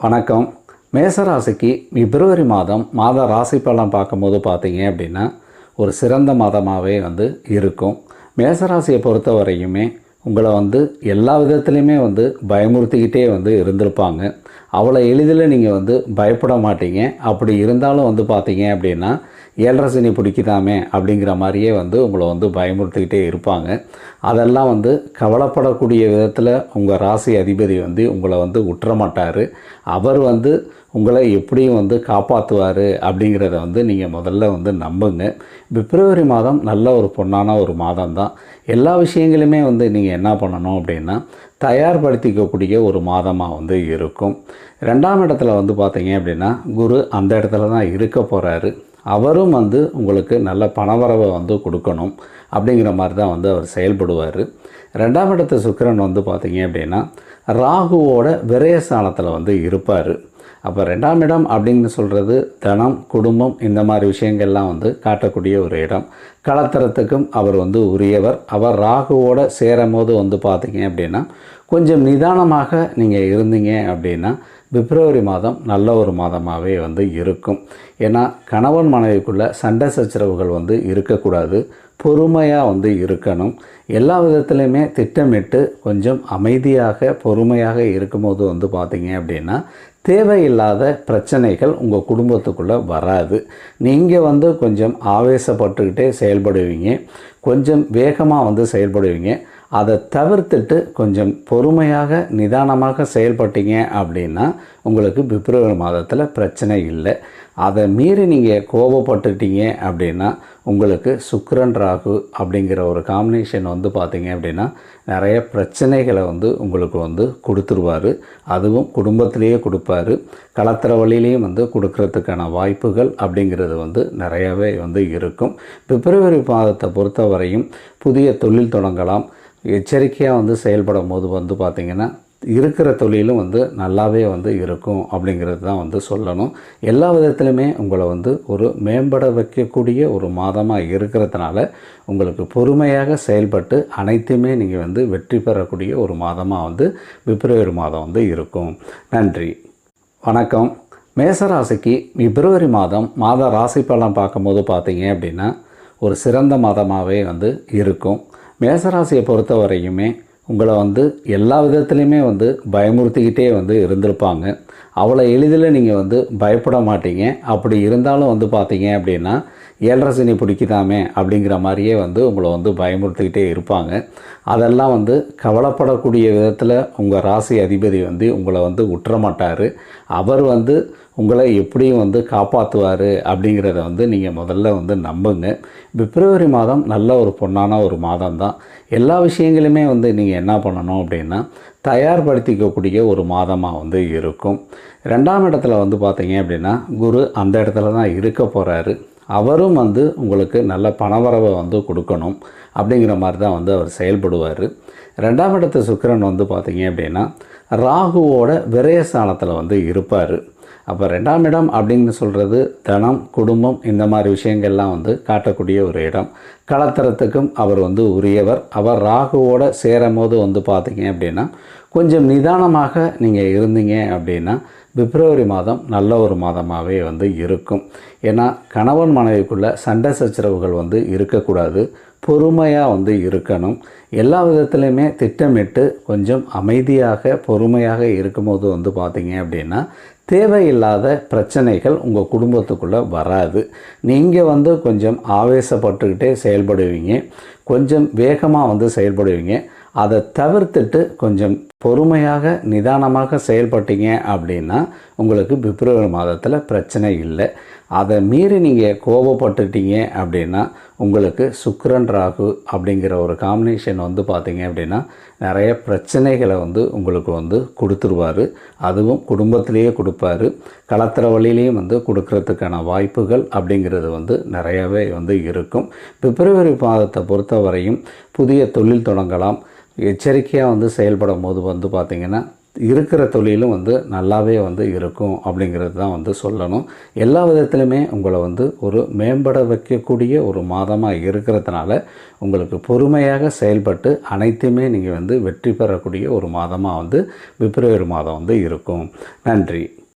வணக்கம். மேசராசிக்கு பிப்ரவரி மாத ராசி பலன் பார்க்கும்போது பார்த்தீங்க அப்படின்னா ஒரு சிறந்த மாதமாகவே இருக்கும். மேசராசியை பொறுத்த வரையுமே உங்களை எல்லா விதத்துலையுமே பயமுறுத்திக்கிட்டே இருந்திருப்பாங்க. அவ்வளோ எளிதில் நீங்கள் பயப்பட மாட்டீங்க. அப்படி இருந்தாலும் பார்த்தீங்க அப்படின்னா ஏழரை சனி பிடிக்குதாமே அப்படிங்கிற மாதிரியே உங்களை பயமுறுத்திக்கிட்டே இருப்பாங்க. அதெல்லாம் கவலைப்படக்கூடிய விதத்தில் உங்கள் ராசி அதிபதி உங்களை விட்டுற மாட்டார். அவர் உங்களை எப்படியும் காப்பாற்றுவார் அப்படிங்கிறத நீங்கள் முதல்ல நம்புங்க. பிப்ரவரி மாதம் நல்ல ஒரு பொன்னான ஒரு மாதம் தான். எல்லா விஷயங்களுமே நீங்கள் என்ன பண்ணணும் அப்படின்னா தயார்படுத்திக்கக்கூடிய ஒரு மாதமாக இருக்கும். 2ஆம் இடத்துல பார்த்தீங்க அப்படின்னா குரு அந்த இடத்துல தான் இருக்க போகிறாரு. அவரும் உங்களுக்கு நல்ல பணவரவை கொடுக்கணும் அப்படிங்கிற மாதிரி தான் அவர் செயல்படுவார். 2ஆம் இடத்து சுக்கிரன் பார்த்தீங்க அப்படின்னா ராகுவோட விரயஸ்தானத்தில் இருப்பார். அப்போ 2ஆம் இடம் அப்படின்னு சொல்கிறது தனம், குடும்பம், இந்த மாதிரி விஷயங்கள்லாம் காட்டக்கூடிய ஒரு இடம். கலத்தரத்துக்கும் அவர் உரியவர். அவர் ராகுவோட சேரும் போது பார்த்தீங்க அப்படின்னா கொஞ்சம் நிதானமாக நீங்கள் இருந்தீங்க அப்படின்னா பிப்ரவரி மாதம் நல்ல ஒரு மாதமாகவே இருக்கும். ஏன்னா கணவன் மனைவிக்குள்ளே சண்டை சச்சரவுகள் இருக்கக்கூடாது. பொறுமையாக இருக்கணும். எல்லா விதத்துலையுமே திட்டமிட்டு கொஞ்சம் அமைதியாக பொறுமையாக இருக்கும்போது பார்த்தீங்க அப்படின்னா தேவையில்லாத பிரச்சனைகள் உங்கள் குடும்பத்துக்குள்ளே வராது. நீங்கள் கொஞ்சம் ஆவேசப்பட்டுக்கிட்டே செயல்படுவீங்க. கொஞ்சம் வேகமாக செயல்படுவீங்க. அதை தவிர்த்துட்டு கொஞ்சம் பொறுமையாக நிதானமாக செயல்பட்டீங்க அப்படின்னா உங்களுக்கு பிப்ரவரி மாதத்தில் பிரச்சனை இல்லை. அதை மீறி நீங்கள் கோபப்பட்டுட்டீங்க அப்படின்னா உங்களுக்கு சுக்கிரன் ராகு அப்படிங்கிற ஒரு காம்பினேஷன் பார்த்தீங்க அப்படின்னா நிறைய பிரச்சனைகளை உங்களுக்கு கொடுத்துருவார். அதுவும் குடும்பத்திலேயே கொடுப்பார். கலத்திர வழியிலையும் கொடுக்கறதுக்கான வாய்ப்புகள் அப்படிங்கிறது நிறையவே இருக்கும். பிப்ரவரி மாதத்தை பொறுத்தவரையும் புதிய தொழில் தொடங்கலாம். எச்சரிக்கையாக செயல்படும் போது பார்த்திங்கன்னா இருக்கிற தொழிலும் நல்லாவே இருக்கும் அப்படிங்கிறது தான் சொல்லணும். எல்லா விதத்துலையுமே உங்களை ஒரு மேம்பட வைக்கக்கூடிய ஒரு மாதமாக இருக்கிறதுனால உங்களுக்கு பொறுமையாக செயல்பட்டு அனைத்துமே நீங்கள் வெற்றி பெறக்கூடிய ஒரு மாதமாக பிப்ரவரி மாதம் இருக்கும். நன்றி, வணக்கம். மேசராசிக்கு பிப்ரவரி மாத ராசி பலன் பார்க்கும்போது பார்த்தீங்க அப்படின்னா ஒரு சிறந்த மாதமாகவே இருக்கும். மேசராசியை பொறுத்த வரையுமே உங்களை எல்லா விதத்துலையுமே பயமுறுத்திக்கிட்டே இருந்திருப்பாங்க. அவ்வளோ எளிதில் நீங்கள் பயப்பட மாட்டீங்க. அப்படி இருந்தாலும் பார்த்தீங்க அப்படின்னா ஏழரை சனி பிடிக்குதாமே அப்படிங்கிற மாதிரியே உங்களை பயமுறுத்திக்கிட்டே இருப்பாங்க. அதெல்லாம் கவலைப்படக்கூடிய விதத்தில் உங்கள் ராசி அதிபதி உங்களை விட்டுற மாட்டார். அவர் உங்களை எப்படியும் காப்பாற்றுவார் அப்படிங்கிறத நீங்கள் முதல்ல நம்புங்க. பிப்ரவரி மாதம் நல்ல ஒரு பொன்னான ஒரு மாதம் தான். எல்லா விஷயங்களுமே நீங்கள் என்ன பண்ணணும் அப்படின்னா தயார்படுத்திக்கக்கூடிய ஒரு மாதமாக இருக்கும். 2ஆம் இடத்துல பார்த்தீங்க அப்படின்னா குரு அந்த இடத்துல தான் இருக்க போகிறாரு. அவரும் உங்களுக்கு நல்ல பணவரவை கொடுக்கணும் அப்படிங்கிற மாதிரி தான் அவர் செயல்படுவார். 2ஆம் இடத்து சுக்கிரன் பார்த்தீங்க அப்படின்னா ராகுவோட விரயஸ்தானத்தில் இருப்பார். அப்போ 2ஆம் இடம் அப்படின்னு சொல்கிறது தனம், குடும்பம், இந்த மாதிரி விஷயங்கள்லாம் காட்டக்கூடிய ஒரு இடம். கலத்தரத்துக்கும் அவர் உரியவர். அவர் ராகுவோட சேரும் போது பார்த்தீங்க அப்படின்னா கொஞ்சம் நிதானமாக நீங்கள் இருந்தீங்க அப்படின்னா பிப்ரவரி மாதம் நல்ல ஒரு மாதமாகவே இருக்கும். ஏன்னா கணவன் மனைவிக்குள்ளே சண்டை சச்சரவுகள் இருக்கக்கூடாது. பொறுமையாக இருக்கணும். எல்லா விதத்துலையுமே திட்டமிட்டு கொஞ்சம் அமைதியாக பொறுமையாக இருக்கும்போது பார்த்தீங்க அப்படின்னா தேவையில்லாத பிரச்சனைகள் உங்கள் குடும்பத்துக்குள்ளே வராது. நீங்கள் கொஞ்சம் ஆவேசப்பட்டுக்கிட்டே செயல்படுவீங்க. கொஞ்சம் வேகமாக செயல்படுவீங்க. அதை தவிர்த்துட்டு கொஞ்சம் பொறுமையாக நிதானமாக செயல்பட்டீங்க அப்படின்னா உங்களுக்கு பிப்ரவரி மாதத்தில் பிரச்சனை இல்லை. அதை மீறி நீங்கள் கோபப்பட்டுட்டீங்க அப்படின்னா உங்களுக்கு சுக்கிரன் ராகு அப்படிங்கிற ஒரு காம்பினேஷன் பார்த்தீங்க அப்படின்னா நிறைய பிரச்சனைகளை உங்களுக்கு கொடுத்துருவார். அதுவும் குடும்பத்திலேயே கொடுப்பார். கலத்திர வழியிலையும் கொடுக்கறதுக்கான வாய்ப்புகள் அப்படிங்கிறது நிறையவே இருக்கும். பிப்ரவரி மாதத்தை பொறுத்தவரையும் புதிய தொழில் தொடங்கலாம். எச்சரிக்கையாக செயல்படும் போது பார்த்திங்கன்னா இருக்கிற தொழிலும் வந்து நல்லாவே வந்து இருக்கும் அப்படிங்கிறது தான் வந்து சொல்லணும். எல்லா விதத்துலையுமே உங்களை வந்து ஒரு மேம்பட வைக்கக்கூடிய ஒரு மாதமாக இருக்கிறதுனால உங்களுக்கு பொறுமையாக செயல்பட்டு அனைத்துமே நீங்கள் வந்து வெற்றி பெறக்கூடிய ஒரு மாதமாக வந்து பிப்ரவரி மாதம் வந்து இருக்கும். நன்றி.